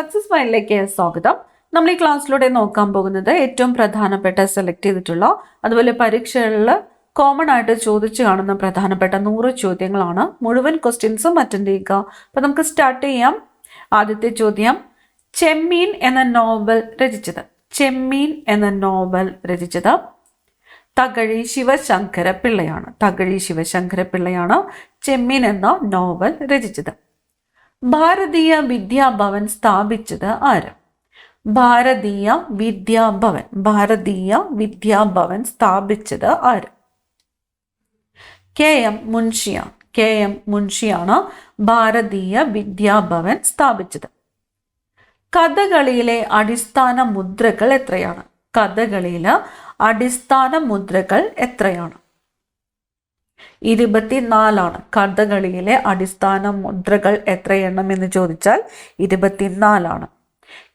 Success ഫൈലിലേക്ക് സ്വാഗതം. നമ്മൾ ഈ ക്ലാസ്സിലൂടെ നോക്കാൻ പോകുന്നത് ഏറ്റവും പ്രധാനപ്പെട്ട സെലക്ട് ചെയ്തിട്ടുള്ള അതുപോലെ പരീക്ഷകളിൽ കോമൺ ആയിട്ട് ചോദിച്ചു കാണുന്ന പ്രധാനപ്പെട്ട 100 ചോദ്യങ്ങളാണ്. മുഴുവൻ ക്വസ്റ്റ്യൻസും അറ്റൻഡ് ചെയ്യുക. അപ്പോൾ നമുക്ക് സ്റ്റാർട്ട് ചെയ്യാം. ആദ്യത്തെ ചോദ്യം, ചെമ്മീൻ എന്ന നോവൽ രചിച്ചത് തകഴി ശിവശങ്കര പിള്ളയാണ് ചെമ്മീൻ എന്ന നോവൽ രചിച്ചത്. ഭാരതീയ വിദ്യാഭവൻ സ്ഥാപിച്ചത് ആര്? ഭാരതീയ വിദ്യാഭവൻ സ്ഥാപിച്ചത് ആര്? കെ.എം. മുൻഷിയാണ് ഭാരതീയ വിദ്യാഭവൻ സ്ഥാപിച്ചത്. കഥകളിയിലെ അടിസ്ഥാന മുദ്രകൾ എത്രയാണ്? 24 കഥകളിയിലെ അടിസ്ഥാന മുദ്രകൾ എത്രയെണ്ണം എന്ന് ചോദിച്ചാൽ 24.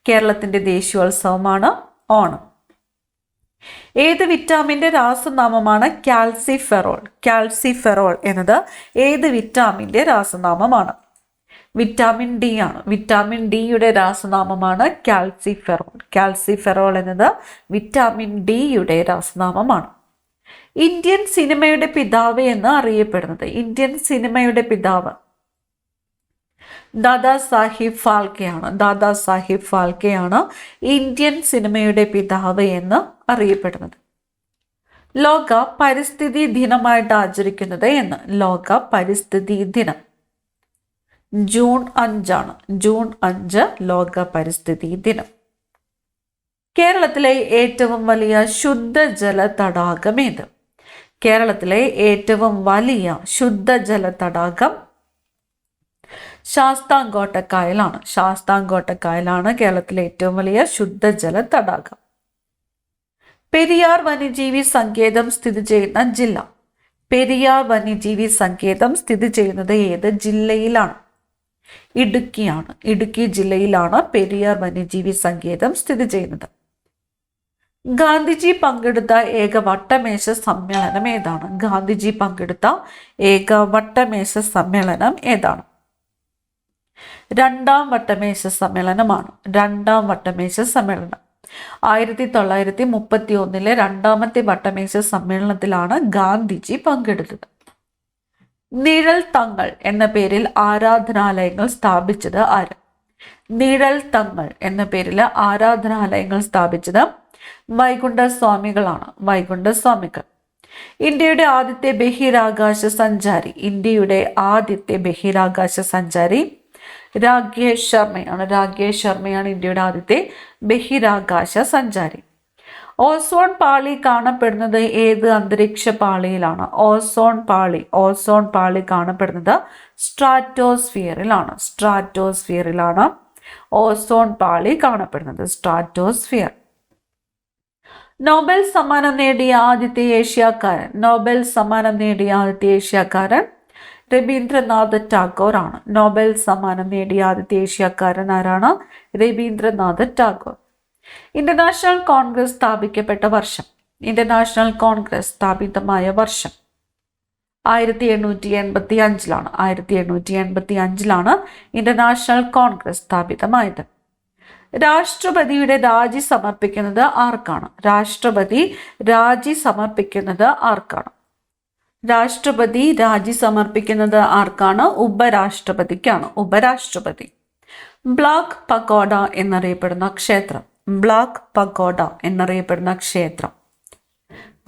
കേരളത്തിന്റെ ദേശീയോത്സവമാണ് ഓണം. ഏത് വിറ്റാമിന്റെ രാസനാമമാണ് കാൽസിഫെറോൾ എന്നത് ഏത് വിറ്റാമിന്റെ രാസനാമമാണ്? വിറ്റാമിൻ ഡി ആണ്. വിറ്റാമിൻ ഡിയുടെ രാസനാമമാണ് കാൽസിഫെറോൾ എന്നത് വിറ്റാമിൻ ഡിയുടെ രാസനാമമാണ്. ഇന്ത്യൻ സിനിമയുടെ പിതാവ് എന്ന് അറിയപ്പെടുന്നത് ദാദാ സാഹിബ് ഫാൽക്കെയാണ് ഇന്ത്യൻ സിനിമയുടെ പിതാവ് എന്ന് അറിയപ്പെടുന്നത്. ലോക പരിസ്ഥിതി ദിനമായിട്ട് ആചരിക്കുന്നത് എന്ന്? ലോക പരിസ്ഥിതി ദിനം ജൂൺ 5 ലോക പരിസ്ഥിതി ദിനം. കേരളത്തിലെ ഏറ്റവും വലിയ ശുദ്ധജല തടാകം ഏത്? കേരളത്തിലെ ഏറ്റവും വലിയ ശുദ്ധജല തടാകം ശാസ്താംകോട്ടക്കായലാണ് കേരളത്തിലെ ഏറ്റവും വലിയ ശുദ്ധജല തടാകം. പെരിയാർ വന്യജീവി സങ്കേതം സ്ഥിതി ചെയ്യുന്ന ജില്ല? പെരിയാർ വന്യജീവി സങ്കേതം സ്ഥിതി ചെയ്യുന്നത് ഏത് ജില്ലയിലാണ്? ഇടുക്കി ജില്ലയിലാണ് പെരിയാർ വന്യജീവി സങ്കേതം സ്ഥിതി ചെയ്യുന്നത്. ഗാന്ധിജി പങ്കെടുത്ത ഏക വട്ടമേശ സമ്മേളനം ഏതാണ്? രണ്ടാം വട്ടമേശ സമ്മേളനമാണ്. 1931 രണ്ടാമത്തെ വട്ടമേശ സമ്മേളനത്തിലാണ് ഗാന്ധിജി പങ്കെടുത്തത്. നിഴൽ തങ്ങൾ എന്ന പേരിൽ ആരാധനാലയങ്ങൾ സ്ഥാപിച്ചത് ആര്? വൈകുണ്ഠ സ്വാമികൾ. ഇന്ത്യയുടെ ആദ്യത്തെ ബഹിരാകാശ സഞ്ചാരി രാകേഷ് ശർമ്മയാണ് ഇന്ത്യയുടെ ആദ്യത്തെ ബഹിരാകാശ സഞ്ചാരി. ഓസോൺ പാളി കാണപ്പെടുന്നത് ഏത് അന്തരീക്ഷ പാളിയിലാണ്? ഓസോൺ പാളി കാണപ്പെടുന്നത് സ്ട്രാറ്റോസ്ഫിയറിലാണ്. ഓസോൺ പാളി കാണപ്പെടുന്നത് സ്ട്രാറ്റോസ്ഫിയർ. നോബൽ സമ്മാനം നേടിയ ആദ്യത്തെ ഏഷ്യക്കാരൻ രവീന്ദ്രനാഥ് ടാഗോർ ആണ്. നോബൽ സമ്മാനം നേടിയ ആദ്യത്തെ ഏഷ്യക്കാരൻ ആരാണ്? രവീന്ദ്രനാഥ് ടാഗോർ. ഇന്റർനാഷണൽ കോൺഗ്രസ് സ്ഥാപിക്കപ്പെട്ട വർഷം? ഇന്റർനാഷണൽ കോൺഗ്രസ് സ്ഥാപിതമായ വർഷം 1885ലാണ്. 1885ലാണ് ഇന്റർനാഷണൽ കോൺഗ്രസ് സ്ഥാപിതമായത്. രാഷ്ട്രപതിയുടെ രാജി സമർപ്പിക്കുന്നത് ആർക്കാണ്? രാഷ്ട്രപതി രാജി സമർപ്പിക്കുന്നത് ആർക്കാണ്? ഉപരാഷ്ട്രപതി. ബ്ലാക്ക് പഗോഡ എന്നറിയപ്പെടുന്ന ക്ഷേത്രം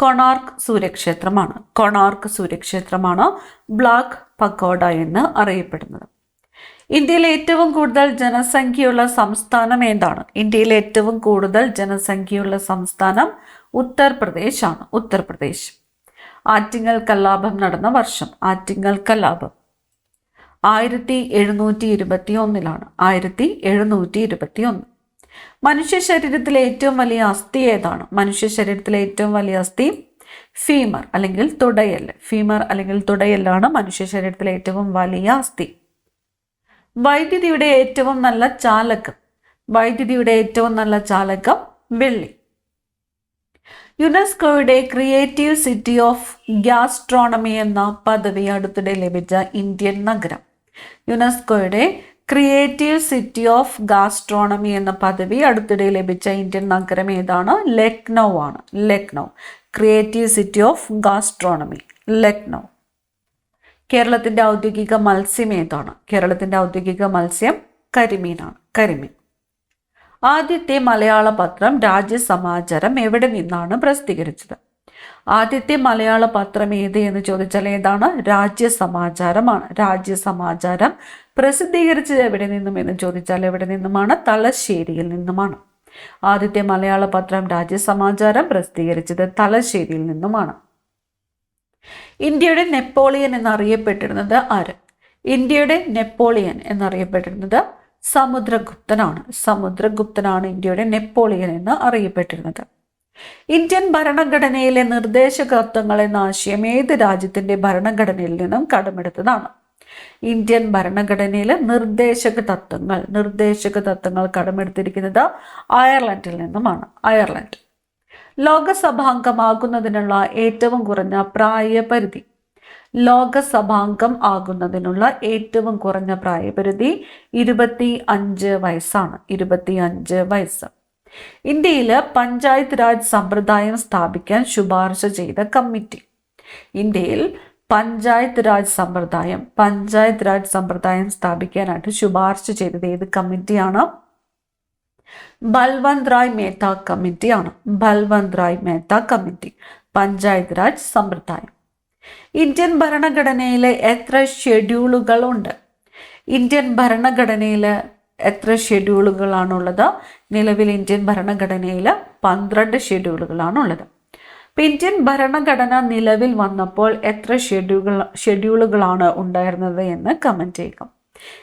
കൊണാർക്ക് സൂര്യക്ഷേത്രമാണ് ബ്ലാക്ക് പഗോഡ എന്ന് അറിയപ്പെടുന്നത്. ഇന്ത്യയിലെ ഏറ്റവും കൂടുതൽ ജനസംഖ്യയുള്ള സംസ്ഥാനം ഏതാണ്? ഇന്ത്യയിലെ ഏറ്റവും കൂടുതൽ ജനസംഖ്യയുള്ള സംസ്ഥാനം ഉത്തർപ്രദേശ്. ആറ്റിങ്ങൽ കലാപം നടന്ന വർഷം? 1721ലാണ്. 1721. മനുഷ്യ ശരീരത്തിലെ ഏറ്റവും വലിയ അസ്ഥി ഏതാണ്? ഫീമർ അല്ലെങ്കിൽ തുടയല്ലാണ് മനുഷ്യ ശരീരത്തിലെ ഏറ്റവും വലിയ അസ്ഥി. വൈദ്യുതിയുടെ ഏറ്റവും നല്ല ചാലകം വെള്ളി. യുനെസ്കോയുടെ ക്രിയേറ്റീവ് സിറ്റി ഓഫ് ഗ്യാസ്ട്രോണമി എന്ന പദവി അടുത്തിടെ ലഭിച്ച ഇന്ത്യൻ നഗരം? യുനെസ്കോയുടെ ക്രിയേറ്റീവ് സിറ്റി ഓഫ് ഗാസ്ട്രോണമി എന്ന പദവി അടുത്തിടെ ലഭിച്ച ഇന്ത്യൻ നഗരം ഏതാണ്? ലക്നൗ ആണ്. Lucknow. Creative city of gastronomy, Lucknow. കേരളത്തിന്റെ ഔദ്യോഗിക മത്സ്യം ഏതാണ്? കേരളത്തിന്റെ ഔദ്യോഗിക മത്സ്യം കരിമീനാണ്. കരിമീൻ. ആദ്യത്തെ മലയാള പത്രം രാജ്യസമാചാരം എവിടെ നിന്നാണ് പ്രസിദ്ധീകരിച്ചത്? ആദ്യത്തെ മലയാള പത്രം ഏത് എന്ന് ചോദിച്ചാൽ ഏതാണ്? രാജ്യസമാചാരമാണ്. രാജ്യസമാചാരം പ്രസിദ്ധീകരിച്ചത് എവിടെ നിന്നും എന്ന് ചോദിച്ചാൽ എവിടെ നിന്നുമാണ്? തലശ്ശേരിയിൽ നിന്നുമാണ്. ആദ്യത്തെ മലയാള പത്രം രാജ്യസമാചാരം പ്രസിദ്ധീകരിച്ചത് തലശ്ശേരിയിൽ നിന്നുമാണ്. ഇന്ത്യയുടെ നെപ്പോളിയൻ എന്നറിയപ്പെട്ടിരുന്നത് ആര്? ഇന്ത്യയുടെ നെപ്പോളിയൻ എന്നറിയപ്പെട്ടിരുന്നത് സമുദ്രഗുപ്തനാണ്. സമുദ്രഗുപ്തനാണ് ഇന്ത്യയുടെ നെപ്പോളിയൻ എന്ന് അറിയപ്പെട്ടിരുന്നത്. ഇന്ത്യൻ ഭരണഘടനയിലെ നിർദ്ദേശക തത്വങ്ങൾ എന്ന ആശയം ഏത് രാജ്യത്തിന്റെ ഭരണഘടനയിൽ നിന്നും കടമെടുത്തതാണ്? ഇന്ത്യൻ ഭരണഘടനയിലെ നിർദ്ദേശക തത്വങ്ങൾ കടമെടുത്തിരിക്കുന്നത് അയർലൻഡിൽ നിന്നുമാണ്. അയർലൻഡ്. ലോകസഭാംഗമാകുന്നതിനുള്ള ഏറ്റവും കുറഞ്ഞ പ്രായപരിധി. ലോകസഭാംഗം ആകുന്നതിനുള്ള ഏറ്റവും കുറഞ്ഞ പ്രായപരിധി 25 വയസ്സാണ്. 25 വയസ്സ്. ഇന്ത്യയിൽ പഞ്ചായത്ത് രാജ് സമ്പ്രദായം സ്ഥാപിക്കാൻ ശുപാർശ ചെയ്ത കമ്മിറ്റി. ഇന്ത്യയിൽ പഞ്ചായത്ത് രാജ് സമ്പ്രദായം സ്ഥാപിക്കാനായിട്ട് ശുപാർശ ചെയ്തത് ഏത് കമ്മിറ്റിയാണ്? ബൽവന്ത് റായ് മേത്ത കമ്മിറ്റിയാണ്. ബൽവന്ത് റായ് മേത്ത കമ്മിറ്റി. പഞ്ചായത്ത് രാജ് സമ്പ്രദായം. ഇന്ത്യൻ ഭരണഘടനയിലെ എത്ര ഷെഡ്യൂളുകളുണ്ട്? ഇന്ത്യൻ ഭരണഘടനയിൽ എത്ര ഷെഡ്യൂളുകളാണുള്ളത്? നിലവിൽ ഇന്ത്യൻ ഭരണഘടനയിൽ 12 ഷെഡ്യൂളുകളാണുള്ളത്. അപ്പം ഇന്ത്യൻ ഭരണഘടന നിലവിൽ വന്നപ്പോൾ എത്ര ഷെഡ്യൂളുകളാണ് ഉണ്ടായിരുന്നത് എന്ന് കമൻറ്റ് ചെയ്യുക.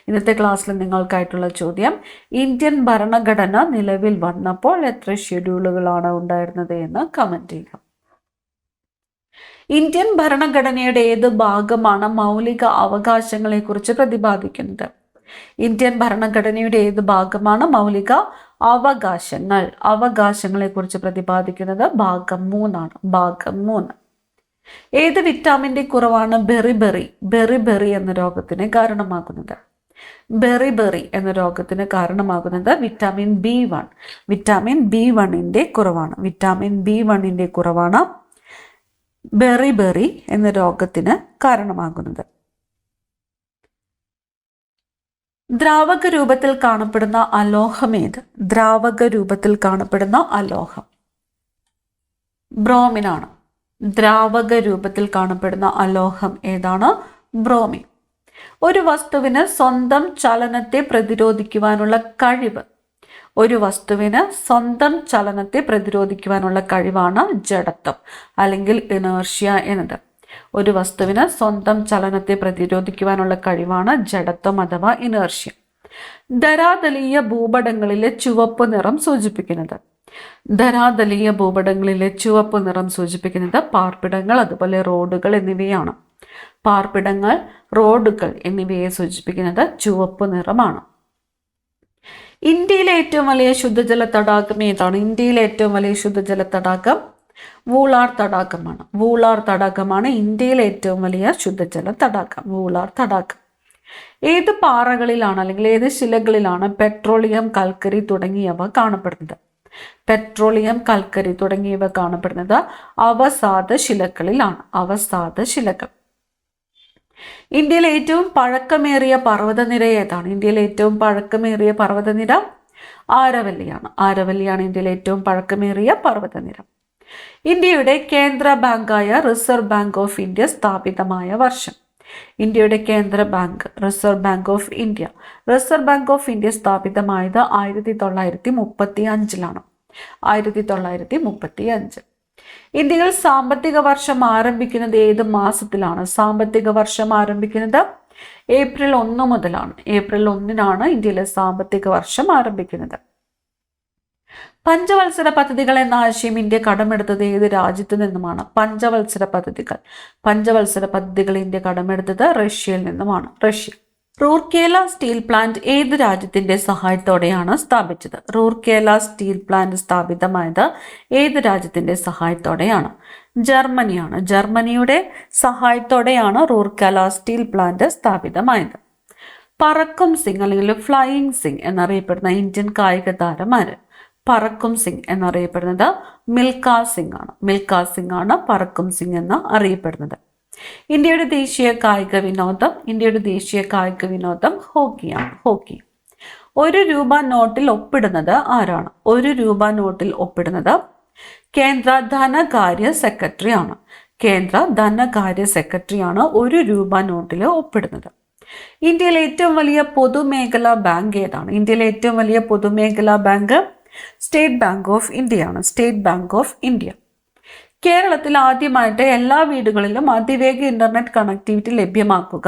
ഇന്നത്തെ ക്ലാസ്സിൽ നിങ്ങൾക്കായിട്ടുള്ള ചോദ്യം, ഇന്ത്യൻ ഭരണഘടന നിലവിൽ വന്നപ്പോൾ എത്ര ഷെഡ്യൂളുകളാണ് ഉണ്ടായിരുന്നത് എന്ന് കമൻറ്റ് ചെയ്യുക. ഇന്ത്യൻ ഭരണഘടനയുടെ ഏത് ഭാഗമാണ് മൗലിക അവകാശങ്ങളെക്കുറിച്ച് പ്രതിപാദിക്കുന്നത്? ഇന്ത്യൻ ഭരണഘടനയുടെ ഏത് ഭാഗമാണ് മൗലിക അവകാശങ്ങളെക്കുറിച്ച് പ്രതിപാദിക്കുന്നത്? ഭാഗം 3 ആണ്. ഭാഗം 3. ഏത് വിറ്റാമിൻ്റെ കുറവാണ് ബെറിബെറി എന്ന രോഗത്തിന് കാരണമാകുന്നത്? ബെറിബെറി എന്ന രോഗത്തിന് കാരണമാകുന്നത് വിറ്റാമിൻ B1. വിറ്റാമിൻ B1ൻ്റെ കുറവാണ്. വിറ്റാമിൻ B1ൻ്റെ കുറവാണ് ബെറിബെറി എന്ന രോഗത്തിന് കാരണമാകുന്നത്. ദ്രാവക രൂപത്തിൽ കാണപ്പെടുന്ന അലോഹം ഏത്? ദ്രാവക രൂപത്തിൽ കാണപ്പെടുന്ന അലോഹം ബ്രോമിനാണ്. ദ്രാവക രൂപത്തിൽ കാണപ്പെടുന്ന അലോഹം ഏതാണ്? ബ്രോമിൻ. ഒരു വസ്തുവിന് സ്വന്തം ചലനത്തെ പ്രതിരോധിക്കുവാനുള്ള കഴിവ്. ഒരു വസ്തുവിന് സ്വന്തം ചലനത്തെ പ്രതിരോധിക്കുവാനുള്ള കഴിവാണ് ജഡത്വം അല്ലെങ്കിൽ ഇനേർഷ്യ എന്നത്. ഒരു വസ്തുവിന് സ്വന്തം ചലനത്തെ പ്രതിരോധിക്കുവാനുള്ള കഴിവാണ് ജഡത്വം അഥവാ ഇനേർഷ്യ. ധരാതലീയ ഭൂപടങ്ങളിലെ ചുവപ്പ് നിറം സൂചിപ്പിക്കുന്നത്. ധരാതലീയ ഭൂപടങ്ങളിലെ ചുവപ്പ് നിറം സൂചിപ്പിക്കുന്നത് പാർപ്പിടങ്ങൾ, അതുപോലെ റോഡുകൾ എന്നിവയാണ്. പാർപ്പിടങ്ങൾ, റോഡുകൾ എന്നിവയെ സൂചിപ്പിക്കുന്നത് ചുവപ്പ് നിറമാണ്. ഇന്ത്യയിലെ ഏറ്റവും വലിയ ശുദ്ധജല തടാകം ഏതാണ്? ഇന്ത്യയിലെ ഏറ്റവും വലിയ ശുദ്ധജല തടാകം വൂളാർ തടാകമാണ്. വൂളാർ തടാകമാണ് ഇന്ത്യയിലെ ഏറ്റവും വലിയ ശുദ്ധജല തടാകം. വൂളാർ തടാകം. ഏത് പാറകളിലാണ് അല്ലെങ്കിൽ ഏത് ശിലകളിലാണ് പെട്രോളിയം, കൽക്കരി തുടങ്ങിയവ കാണപ്പെടുന്നത്? പെട്രോളിയം, കൽക്കരി തുടങ്ങിയവ കാണപ്പെടുന്നത് അവസാദ ശിലകളിലാണ്. അവസാദ ശിലകൾ. ഇന്ത്യയിലെ ഏറ്റവും പഴക്കമേറിയ പർവ്വതനിര ഏതാണ്? ഇന്ത്യയിലെ ഏറ്റവും പഴക്കമേറിയ പർവ്വതനിര ആരവല്ലിയാണ്. ആരവല്ലിയാണ് ഇന്ത്യയിലെ ഏറ്റവും പഴക്കമേറിയ പർവ്വതനിര. ഇന്ത്യയുടെ കേന്ദ്ര ബാങ്കായ റിസർവ് ബാങ്ക് ഓഫ് ഇന്ത്യ സ്ഥാപിതമായ വർഷം. ഇന്ത്യയുടെ കേന്ദ്ര bank reserve bank of India. Reserve bank of India സ്ഥാപിതമായത് 1935. 1935. ഇന്ത്യയിൽ സാമ്പത്തിക വർഷം ആരംഭിക്കുന്നത് ഏത് മാസത്തിലാണ്? സാമ്പത്തിക വർഷം ആരംഭിക്കുന്നത് ഏപ്രിൽ 1 മുതലാണ്. ഏപ്രിൽ 1-നാണ് ഇന്ത്യയിലെ സാമ്പത്തിക വർഷം ആരംഭിക്കുന്നത്. പഞ്ചവത്സര പദ്ധതികൾ എന്ന ആശയം ഇന്ത്യ കടമെടുത്തത് ഏത് രാജ്യത്തു നിന്നുമാണ്? പഞ്ചവത്സര പദ്ധതികൾ ഇന്ത്യ കടമെടുത്തത് റഷ്യയിൽ നിന്നുമാണ്. റഷ്യ. റൂർക്കേല സ്റ്റീൽ പ്ലാന്റ് ഏത് രാജ്യത്തിന്റെ സഹായത്തോടെയാണ് സ്ഥാപിച്ചത്? റൂർക്കേല സ്റ്റീൽ പ്ലാന്റ് സ്ഥാപിതമായത് ഏത് രാജ്യത്തിന്റെ സഹായത്തോടെയാണ്? ജർമ്മനിയാണ്. ജർമ്മനിയുടെ സഹായത്തോടെയാണ് റൂർക്കേല സ്റ്റീൽ പ്ലാന്റ് സ്ഥാപിതമായത്. പറക്കും സിംഗ് അല്ലെങ്കിൽ ഫ്ലൈയിങ് സിംഗ് എന്നറിയപ്പെടുന്ന ഇന്ത്യൻ കായിക താരം ആര്? പറക്കും സിംഗ് എന്നറിയപ്പെടുന്നത് മിൽഖ സിംഗ് ആണ്. മിൽഖ സിംഗ് ആണ് പറക്കും സിംഗ് എന്ന് അറിയപ്പെടുന്നത്. ഇന്ത്യയുടെ ദേശീയ കായിക വിനോദം ഹോക്കിയാണ്. ഹോക്കി. 1 രൂപ നോട്ടിൽ ഒപ്പിടുന്നത് ആരാണ്? 1 രൂപ നോട്ടിൽ ഒപ്പിടുന്നത് കേന്ദ്ര ധനകാര്യ സെക്രട്ടറിയാണ്. കേന്ദ്ര ധനകാര്യ സെക്രട്ടറിയാണ് 1 രൂപ നോട്ടിൽ ഒപ്പിടുന്നത്. ഇന്ത്യയിലെ ഏറ്റവും വലിയ പൊതുമേഖലാ ബാങ്ക് ഏതാണ്? ഇന്ത്യയിലെ ഏറ്റവും വലിയ പൊതുമേഖലാ ബാങ്ക് സ്റ്റേറ്റ് ബാങ്ക് ഓഫ് ഇന്ത്യയാണ്. State bank of India. കേരളത്തിൽ ആദ്യമായിട്ട് എല്ലാ വീടുകളിലും അതിവേഗ ഇന്റർനെറ്റ് കണക്ടിവിറ്റി ലഭ്യമാക്കുക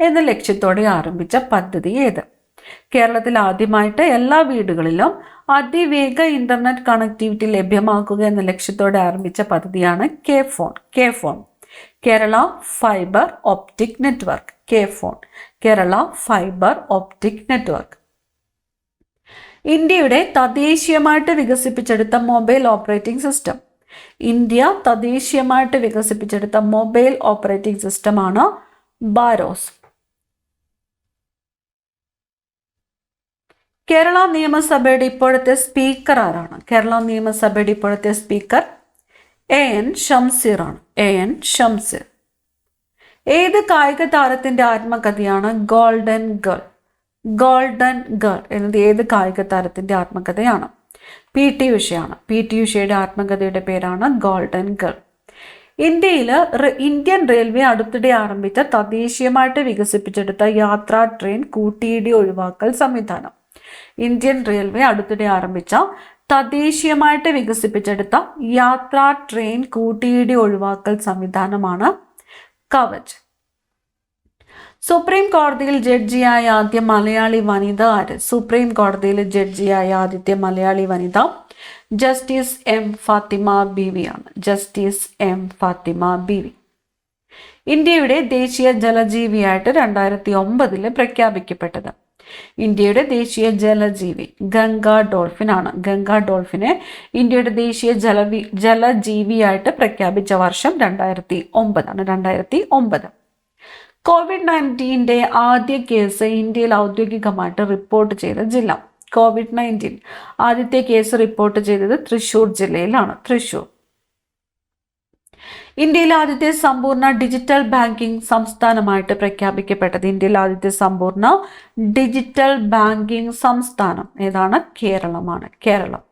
എന്ന ലക്ഷ്യത്തോടെ ആരംഭിച്ച പദ്ധതി ഏത്? കേരളത്തിൽ ആദ്യമായിട്ട് എല്ലാ വീടുകളിലും അതിവേഗ ഇന്റർനെറ്റ് കണക്ടിവിറ്റി ലഭ്യമാക്കുക എന്ന ലക്ഷ്യത്തോടെ ആരംഭിച്ച പദ്ധതിയാണ് K-FON. K-FON, Kerala fibre optic network. K-FON, Kerala fibre optic network. ഇന്ത്യയുടെ തദ്ദേശീയമായിട്ട് വികസിപ്പിച്ചെടുത്ത മൊബൈൽ ഓപ്പറേറ്റിംഗ് സിസ്റ്റം. ഇന്ത്യ തദ്ദേശീയമായിട്ട് വികസിപ്പിച്ചെടുത്ത മൊബൈൽ ഓപ്പറേറ്റിംഗ് സിസ്റ്റമാണ് ബാരോസ്. കേരള നിയമസഭയുടെ ഇപ്പോഴത്തെ സ്പീക്കർ ആരാണ്? കേരള നിയമസഭയുടെ ഇപ്പോഴത്തെ സ്പീക്കർ എ.എൻ. ഷംസീർ ആണ്. എ.എൻ. ഷംസീർ. ഏത് കായിക താരത്തിന്റെ ആത്മകഥയാണ് ഗോൾഡൻ ഗേൾ? ഗോൾഡൻ ഗേൾ എന്നത് ഏത് കായിക താരത്തിന്റെ ആത്മകഥയാണ്? പി.ടി. ഉഷയാണ്. പി.ടി. ഉഷയുടെ ആത്മകഥയുടെ പേരാണ് ഗോൾഡൻ ഗേൾ. ഇന്ത്യൻ റെയിൽവേ അടുത്തിടെ ആരംഭിച്ച തദ്ദേശീയമായിട്ട് വികസിപ്പിച്ചെടുത്ത യാത്രാ ട്രെയിൻ കൂട്ടിയിടി ഒഴിവാക്കൽ സംവിധാനം. ഇന്ത്യൻ റെയിൽവേ അടുത്തിടെ ആരംഭിച്ച തദ്ദേശീയമായിട്ട് വികസിപ്പിച്ചെടുത്ത യാത്രാ ട്രെയിൻ കൂട്ടിയിടി ഒഴിവാക്കൽ സംവിധാനമാണ് കവച്. സുപ്രീം കോടതിയിൽ ജഡ്ജിയായ ആദ്യ മലയാളി വനിത ആര്? സുപ്രീം കോടതിയിൽ ജഡ്ജിയായ ആദ്യത്തെ മലയാളി വനിത ജസ്റ്റിസ് എം ഫാത്തിമ ബീവി ആണ്. Justice M Fathima Beevi. ഇന്ത്യയുടെ ദേശീയ ജലജീവിയായിട്ട് 2009 പ്രഖ്യാപിക്കപ്പെട്ടത്. ഇന്ത്യയുടെ ദേശീയ ജലജീവി ഗംഗ ഡോൾഫിൻ ആണ്. ഗംഗ ഡോൾഫിനെ ഇന്ത്യയുടെ ദേശീയ ജലജീവിയായിട്ട് പ്രഖ്യാപിച്ച വർഷം 2009 ആണ്. 2009. COVID-19 ആദ്യ കേസ് ഇന്ത്യയിൽ ഔദ്യോഗികമായിട്ട് റിപ്പോർട്ട് ചെയ്ത ജില്ല. COVID-19 ആദ്യത്തെ കേസ് റിപ്പോർട്ട് ചെയ്തത് തൃശ്ശൂർ ജില്ലയിലാണ്. തൃശ്ശൂർ. ഇന്ത്യയിലെ ആദ്യത്തെ സമ്പൂർണ്ണ ഡിജിറ്റൽ ബാങ്കിംഗ് സംസ്ഥാനമായിട്ട് പ്രഖ്യാപിക്കപ്പെട്ടത്. ഇന്ത്യയിലെ ആദ്യത്തെ സമ്പൂർണ്ണ ഡിജിറ്റൽ ബാങ്കിംഗ് സംസ്ഥാനം ഏതാണ്? കേരളമാണ്. കേരളം.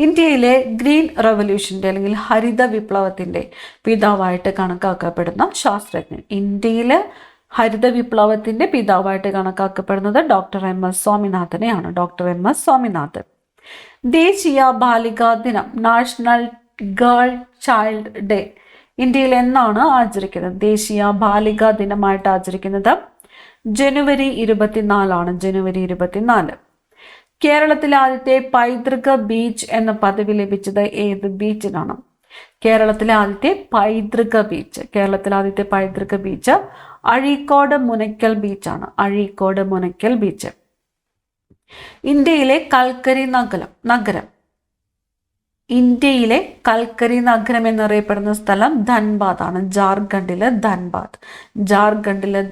ഇന്ത്യയിലെ ഗ്രീൻ റവല്യൂഷന്റെ അല്ലെങ്കിൽ ഹരിത വിപ്ലവത്തിന്റെ പിതാവായിട്ട് കണക്കാക്കപ്പെടുന്ന ശാസ്ത്രജ്ഞൻ. ഇന്ത്യയിലെ ഹരിത വിപ്ലവത്തിന്റെ പിതാവായിട്ട് കണക്കാക്കപ്പെടുന്നത് ഡോക്ടർ എം.എസ്. സ്വാമിനാഥനെയാണ്. ഡോക്ടർ എം.എസ്. സ്വാമിനാഥൻ. ദേശീയ ബാലികാ ദിനം നാഷണൽ ഗേൾ ചൈൽഡ് ഡേ ഇന്ത്യയിൽ എന്നാണ് ആചരിക്കുന്നത്? ദേശീയ ബാലികാ ദിനമായിട്ട് ആചരിക്കുന്നത് ജനുവരി 24 ആണ്. ജനുവരി 24. കേരളത്തിലെ ആദ്യത്തെ പൈതൃക ബീച്ച് എന്ന പദവി ലഭിച്ചത് ഏത് ബീച്ചിനാണ്? കേരളത്തിലെ ആദ്യത്തെ പൈതൃക ബീച്ച് അഴീക്കോട് മുനയ്ക്കൽ ബീച്ചാണ്. അഴീക്കോട് മുനയ്ക്കൽ ബീച്ച്. ഇന്ത്യയിലെ കൽക്കരി നഗരം എന്നറിയപ്പെടുന്ന സ്ഥലം ധൻബാദ് ആണ്. ജാർഖണ്ഡിലെ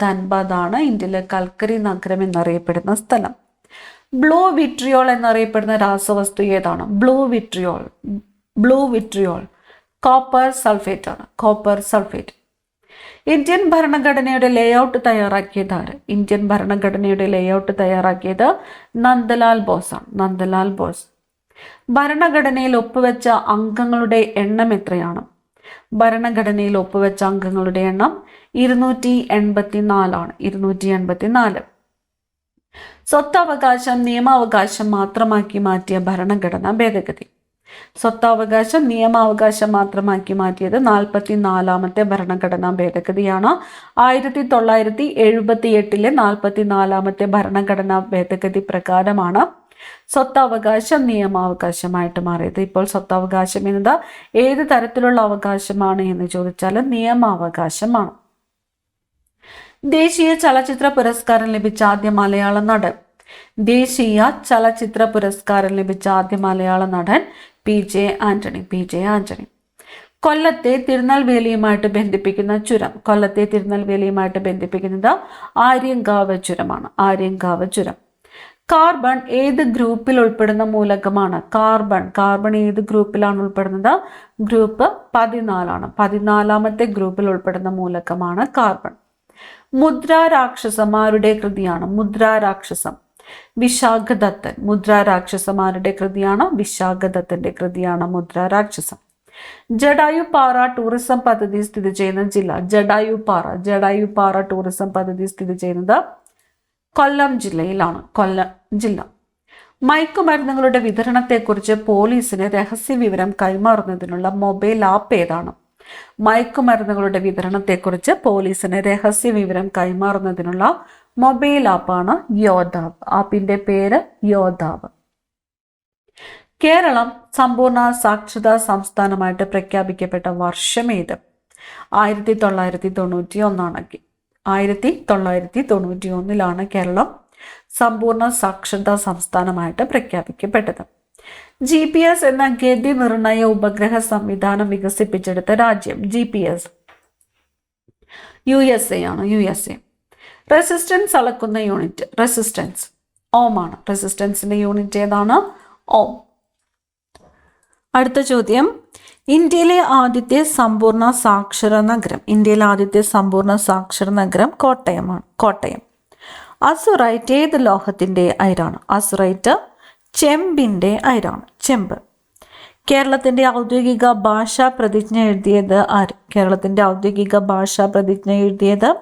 ധൻബാദ് ആണ് ഇന്ത്യയിലെ കൽക്കരി നഗരം എന്നറിയപ്പെടുന്ന സ്ഥലം. ബ്ലൂ വിട്രിയോൾ എന്നറിയപ്പെടുന്ന രാസവസ്തു ഏതാണ്? ബ്ലൂ വിട്രിയോൾ കോപ്പർ സൾഫേറ്റ് ആണ്. Copper sulphate. ഇന്ത്യൻ ഭരണഘടനയുടെ ലേഔട്ട് തയ്യാറാക്കിയത് ആര്? ഇന്ത്യൻ ഭരണഘടനയുടെ ലേഔട്ട് തയ്യാറാക്കിയത് നന്ദലാൽ ബോസ് ആണ്. നന്ദലാൽ ബോസ്. ഭരണഘടനയിൽ ഒപ്പുവെച്ച അംഗങ്ങളുടെ എണ്ണം എത്രയാണ്? ഭരണഘടനയിൽ ഒപ്പുവെച്ച അംഗങ്ങളുടെ എണ്ണം 284 ആണ്. 284. സ്വത്തവകാശം നിയമാവകാശം മാത്രമാക്കി മാറ്റിയ ഭരണഘടനാ ഭേദഗതി. സ്വത്തവകാശം നിയമാവകാശം മാത്രമാക്കി മാറ്റിയത് 44ാമത്തെ ഭരണഘടനാ ഭേദഗതിയാണ്. 1978 44ാമത്തെ ഭരണഘടനാ ഭേദഗതി പ്രകാരമാണ് സ്വത്തവകാശം നിയമാവകാശമായിട്ട് മാറിയത്. ഇപ്പോൾ സ്വത്തവകാശം എന്നത് ഏത് തരത്തിലുള്ള അവകാശമാണ് എന്ന് ചോദിച്ചാൽ നിയമാവകാശമാണ്. ദേശീയ ചലച്ചിത്ര പുരസ്കാരം ലഭിച്ച ആദ്യ മലയാള നടൻ. ദേശീയ ചലച്ചിത്ര പുരസ്കാരം ലഭിച്ച ആദ്യ മലയാള നടൻ പി ജെ ആന്റണി. കൊല്ലത്തെ തിരുനെൽവേലിയുമായിട്ട് ബന്ധിപ്പിക്കുന്ന ചുരം. കൊല്ലത്തെ തിരുനെൽവേലിയുമായിട്ട് ബന്ധിപ്പിക്കുന്നത് ആര്യങ്കാവ് ചുരമാണ്. ആര്യങ്കാവ് ചുരം. കാർബൺ ഏത് ഗ്രൂപ്പിൽ ഉൾപ്പെടുന്ന മൂലകമാണ്? കാർബൺ ഏത് ഗ്രൂപ്പിലാണ് ഉൾപ്പെടുന്നത്? ഗ്രൂപ്പ് 14 14ാമത്തെ ഗ്രൂപ്പിൽ ഉൾപ്പെടുന്ന മൂലകമാണ് കാർബൺ. മുദ്രാരാക്ഷസം ആരുടെ കൃതിയാണ്? മുദ്രാരാക്ഷസം വിശാഖദത്തൻ. മുദ്രാരാക്ഷസമാരുടെ കൃതിയാണ്? വിശാഖദത്തന്റെ കൃതിയാണ് മുദ്രാരാക്ഷസം. ജടായുപ്പാറ ടൂറിസം പദ്ധതി സ്ഥിതി ചെയ്യുന്ന ജില്ല. ജടായുപ്പാറ ടൂറിസം പദ്ധതി സ്ഥിതി ചെയ്യുന്നത് കൊല്ലം ജില്ലയിലാണ്. കൊല്ലം ജില്ല. മയക്കുമരുന്നുകളുടെ വിതരണത്തെക്കുറിച്ച് പോലീസിന് രഹസ്യ വിവരം കൈമാറുന്നതിനുള്ള മൊബൈൽ ആപ്പ് ഏതാണ്? മയക്കുമരുന്നുകളുടെ വിതരണത്തെക്കുറിച്ച് പോലീസിന് രഹസ്യ വിവരം കൈമാറുന്നതിനുള്ള മൊബൈൽ ആപ്പാണ് യോദ്ധാവ്. ആപ്പിന്റെ പേര് യോദ്ധാവ്. കേരളം സമ്പൂർണ്ണ സാക്ഷരതാ സംസ്ഥാനമായിട്ട് പ്രഖ്യാപിക്കപ്പെട്ട വർഷം ഏത്? 1991. 1991 കേരളം സമ്പൂർണ്ണ സാക്ഷരതാ സംസ്ഥാനമായിട്ട് പ്രഖ്യാപിക്കപ്പെട്ടത്. GPS എന്ന ഗതി നിർണയ ഉപഗ്രഹ സംവിധാനം വികസിപ്പിച്ചെടുത്ത രാജ്യം? GPS USA ആണ്. USA. റെസിസ്റ്റൻസ് അളക്കുന്ന യൂണിറ്റ്? റെസിസ്റ്റൻസ് ഓം ആണ്. റെസിസ്റ്റൻസിന്റെ യൂണിറ്റ് ഏതാണ്? ഓം. അടുത്ത ചോദ്യം, ഇന്ത്യയിലെ ആദ്യത്തെ സമ്പൂർണ്ണ സാക്ഷര നഗരം? ഇന്ത്യയിലെ ആദ്യത്തെ സമ്പൂർണ്ണ സാക്ഷര നഗരം കോട്ടയമാണ്. കോട്ടയം. അസുറൈറ്റ് ഏത് ലോഹത്തിന്റെ അയിരാണ്? അസുറൈറ്റ് ചെമ്പിന്റെ അയിരാണ്. ചെമ്പ്. കേരളത്തിന്റെ ഔദ്യോഗിക ഭാഷാ പ്രതിജ്ഞ എഴുതിയത് ആര്? കേരളത്തിന്റെ ഔദ്യോഗിക ഭാഷാ പ്രതിജ്ഞ എഴുതിയത്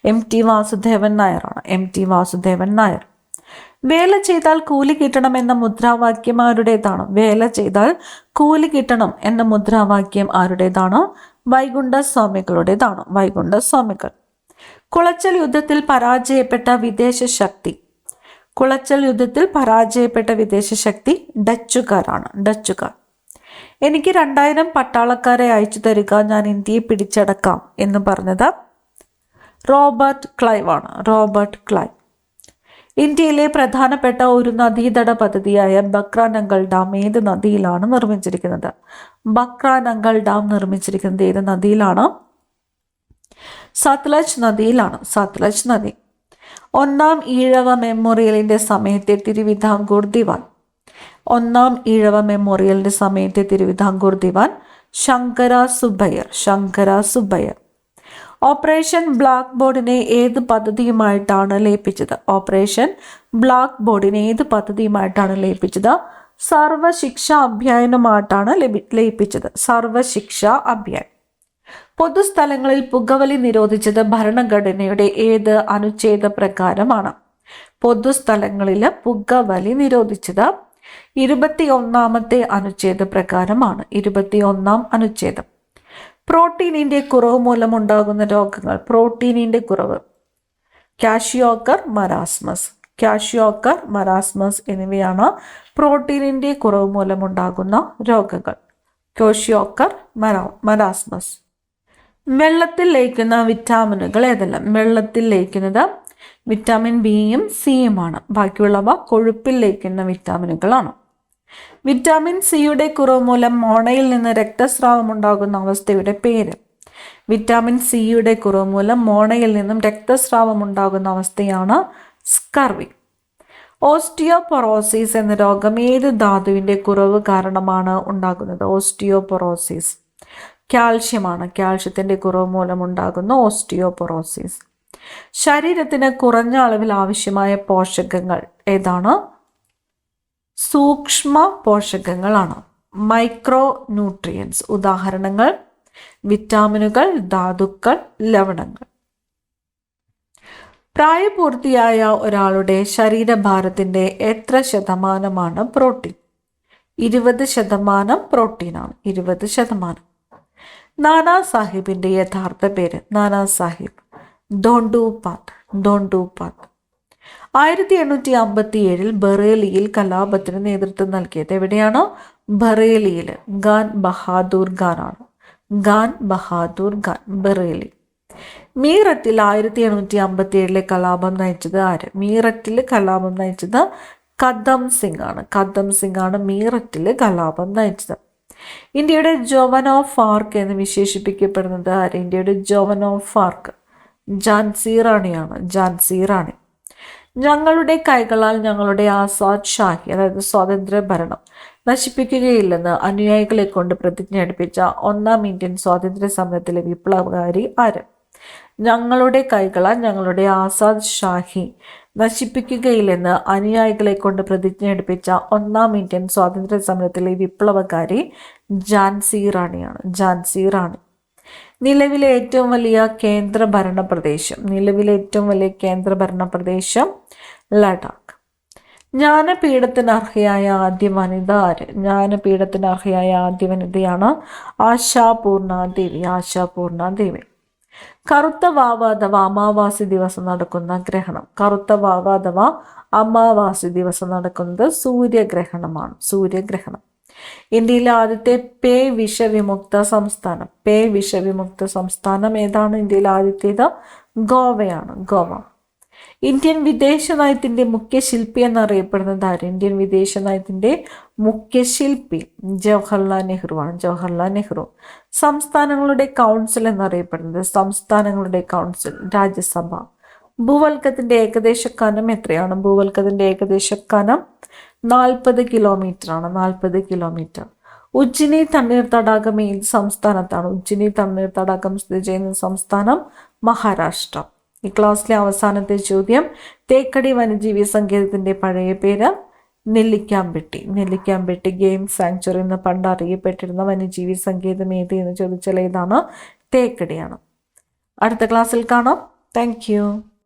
MT വാസുദേവൻ നായരാണ്. MT വാസുദേവൻ നായർ. വേല ചെയ്താൽ കൂലി കിട്ടണം എന്ന മുദ്രാവാക്യം ആരുടേതാണ്? വേല ചെയ്താൽ കൂലി കിട്ടണം എന്ന മുദ്രാവാക്യം ആരുടേതാണ്? വൈകുണ്ഠസ്വാമികളുടേതാണ്. വൈകുണ്ഠസ്വാമികൾ. കുളച്ചൽ യുദ്ധത്തിൽ പരാജയപ്പെട്ട വിദേശ ശക്തി? കുളച്ചൽ യുദ്ധത്തിൽ പരാജയപ്പെട്ട വിദേശ ശക്തി ഡച്ചുകാരാണ്. ഡച്ചുകാർ. എനിക്ക് 2000 പട്ടാളക്കാരെ അയച്ചു തരിക, ഞാൻ ഇന്ത്യയെ പിടിച്ചടക്കാം എന്ന് പറഞ്ഞത് റോബർട്ട് ക്ലൈവ് ആണ്. Robert Clive. ഇന്ത്യയിലെ പ്രധാനപ്പെട്ട ഒരു നദീതട പദ്ധതിയായ ബക്രാനങ്കൽ ഡാം ഏത് നദിയിലാണ് നിർമ്മിച്ചിരിക്കുന്നത്? ബക്രാനങ്കൽ ഡാം നിർമ്മിച്ചിരിക്കുന്നത് ഏത് നദിയിലാണ്? സത്ലജ് നദിയിലാണ്. സത്ലജ് നദി. ഒന്നാം ഈഴവ മെമ്മോറിയലിന്റെ സമയത്തെ തിരുവിതാംകൂർ ദിവാൻ? ഒന്നാം ഈഴവ മെമ്മോറിയലിന്റെ സമയത്തെ തിരുവിതാംകൂർ ദിവാൻ ശങ്കര സുബ്ബയ്യർ. ശങ്കര സുബ്ബയ്യർ. ഓപ്പറേഷൻ ബ്ലാക്ക് ബോർഡിനെ ഏത് പദ്ധതിയുമായിട്ടാണ് ലയിപ്പിച്ചത്? ഓപ്പറേഷൻ ബ്ലാക്ക് ബോർഡിനെ ഏത് പദ്ധതിയുമായിട്ടാണ് ലയിപ്പിച്ചത്? സർവശിക്ഷ അഭിയാനുമായിട്ടാണ് ലയിപ്പിച്ചത്. സർവശിക്ഷ അഭിയാൻ. പൊതുസ്ഥലങ്ങളിൽ പുകവലി നിരോധിച്ചത് ഭരണഘടനയുടെ ഏത് അനുച്ഛേദ പ്രകാരമാണ്? പൊതുസ്ഥലങ്ങളിൽ പുകവലി നിരോധിച്ചത് 21ാമത്തെ അനുച്ഛേദ പ്രകാരമാണ്. 21ാം അനുച്ഛേദം. പ്രോട്ടീനിന്റെ കുറവ് മൂലമുണ്ടാകുന്ന രോഗങ്ങൾ? പ്രോട്ടീനിന്റെ കുറവ് ക്വാഷിയോക്കർ, മരാസ്മസ്. ക്വാഷിയോക്കർ, മരാസ്മസ് എന്നിവയാണ് പ്രോട്ടീനിന്റെ കുറവ് മൂലമുണ്ടാകുന്ന രോഗങ്ങൾ. ക്വാഷിയോക്കർ, മരാസ്മസ്. വെള്ളത്തിൽ ലയിക്കുന്ന വിറ്റാമിനുകൾ ഏതെല്ലാം? വെള്ളത്തിൽ ലയിക്കുന്നത് വിറ്റാമിൻ ബിയും സിയുമാണ്. ബാക്കിയുള്ളവ കൊഴുപ്പിൽ ലയിക്കുന്ന വിറ്റാമിനുകളാണ്. വിറ്റാമിൻ സിയുടെ കുറവ് മൂലം മോണയിൽ നിന്ന് രക്തസ്രാവം ഉണ്ടാകുന്ന അവസ്ഥയുടെ പേര്? വിറ്റാമിൻ സിയുടെ കുറവ് മൂലം മോണയിൽ നിന്നും രക്തസ്രാവം ഉണ്ടാകുന്ന അവസ്ഥയാണ് സ്കർവി. ഓസ്റ്റിയോപൊറോസിസ് എന്ന രോഗം ഏത് ധാതുവിന്റെ കുറവ് കാരണമാണ് ഉണ്ടാകുന്നത്? ഓസ്റ്റിയോപൊറോസിസ് കാൽഷ്യമാണ്. കാൽഷ്യത്തിന്റെ കുറവ് മൂലം ഉണ്ടാകുന്ന ഓസ്റ്റിയോപൊറോസിസ്. ശരീരത്തിന് കുറഞ്ഞ അളവിൽ ആവശ്യമായ പോഷകങ്ങൾ ഏതാണ്? സൂക്ഷ്മ പോഷകങ്ങളാണ്. Micro nutrients. ഉദാഹരണങ്ങൾ വിറ്റാമിനുകൾ, ധാതുക്കൾ, ലവണങ്ങൾ. പ്രായപൂർത്തിയായ ഒരാളുടെ ശരീരഭാരത്തിന്റെ എത്ര ശതമാനമാണ് പ്രോട്ടീൻ? 20% പ്രോട്ടീനാണ്. 20%. നാനാ സാഹിബിന്റെ യഥാർത്ഥ പേര്? നാനാ സാഹിബ് ധോണ്ടൂപാത്ത്. 1857 ബറേലിയിൽ കലാപത്തിന് നേതൃത്വം നൽകിയത് എവിടെയാണ്? ബറേലിയിൽ. ഖാൻ ബഹാദൂർ ഖാൻ ആണ്. ഖാൻ ബഹാദൂർ ഖാൻ, ബറേലി. മീററ്റിൽ 1857 കലാപം നയിച്ചത് ആര്? മീററ്റിൽ കലാപം നയിച്ചത് കദം സിംഗ് ആണ്. കദം സിംഗ് ആണ് മീററ്റിൽ കലാപം നയിച്ചത്. ഇന്ത്യയുടെ ജോവൻ ഓഫ് ആർക്ക് എന്ന് വിശേഷിപ്പിക്കപ്പെടുന്നത് ആര്? ഇന്ത്യയുടെ ജോവൻ ഓഫ് ആർക്ക് ഝാൻസി റാണിയാണ്. ഝാൻസി റാണി. ഞങ്ങളുടെ കൈകളാൽ ഞങ്ങളുടെ ആസാദ് ഷാഹി അതായത് സ്വാതന്ത്ര്യ ഭരണം നശിപ്പിക്കുകയില്ലെന്ന് അനുയായികളെ കൊണ്ട് പ്രതിജ്ഞ എടുപ്പിച്ച ഒന്നാം ഇന്ത്യൻ സ്വാതന്ത്ര്യ സമരത്തിലെ വിപ്ലവകാരി ആര്? ഞങ്ങളുടെ കൈകളാൽ ഞങ്ങളുടെ ആസാദ് ഷാഹി നശിപ്പിക്കുകയില്ലെന്ന് അനുയായികളെ കൊണ്ട് പ്രതിജ്ഞ എടുപ്പിച്ച ഒന്നാം ഇന്ത്യൻ സ്വാതന്ത്ര്യ സമരത്തിലെ വിപ്ലവകാരി ഝാൻസി റാണിയാണ്. ഝാൻസി റാണി. നിലവിലെ ഏറ്റവും വലിയ കേന്ദ്രഭരണ പ്രദേശം ലഡാക്ക്. ജ്ഞാനപീഠത്തിന് അർഹയായ ആദ്യ വനിത ആര്? ജ്ഞാനപീഠത്തിന് അർഹയായ ആദ്യ വനിതയാണ് ആശാപൂർണ ദേവി. കറുത്ത വാവ് അഥവാ അമാവാസി ദിവസം നടക്കുന്ന ഗ്രഹണം. കറുത്ത വാവ് അഥവാ അമാവാസി ദിവസം നടക്കുന്നത് സൂര്യഗ്രഹണം. ഇന്ത്യയിലെ ആദ്യത്തെ പേ വിഷവിമുക്ത സംസ്ഥാനം ഏതാണ്? ഇന്ത്യയിലെ ആദ്യത്തേത് ഗോവയാണ്. ഗോവ. ഇന്ത്യൻ വിദേശ നയത്തിന്റെ മുഖ്യശില്പി എന്നറിയപ്പെടുന്നത് ആര്? ഇന്ത്യൻ വിദേശ നയത്തിന്റെ മുഖ്യശില്പി ജവഹർലാൽ നെഹ്റു. സംസ്ഥാനങ്ങളുടെ കൗൺസിൽ എന്നറിയപ്പെടുന്നത് രാജ്യസഭ. ഭൂവൽക്കത്തിന്റെ ഏകദേശ കനം എത്രയാണ്? ഭൂവൽക്കത്തിന്റെ ഏകദേശ കനം 40 കിലോമീറ്റർ ആണ്. 40 കിലോമീറ്റർ. ഉജ്ജിനി തണ്ണീർ തടാകം ഏത് സംസ്ഥാനത്താണ്? ഉജ്ജിനി തണ്ണീർ തടാകം സ്ഥിതി ചെയ്യുന്ന സംസ്ഥാനം മഹാരാഷ്ട്ര. ഈ ക്ലാസ്സിലെ അവസാനത്തെ ചോദ്യം, തേക്കടി വന്യജീവി സങ്കേതത്തിന്റെ പഴയ പേര് നെല്ലിക്കാംപെട്ടി ഗെയിം സാങ്ച്വറി എന്ന് പണ്ട് അറിയപ്പെട്ടിരുന്ന വന്യജീവി സങ്കേതം ഏത് എന്ന് ചോദിച്ചാൽ ഏതാണ്? തേക്കടിയാണ്. അടുത്ത ക്ലാസ്സിൽ കാണാം. Thank you.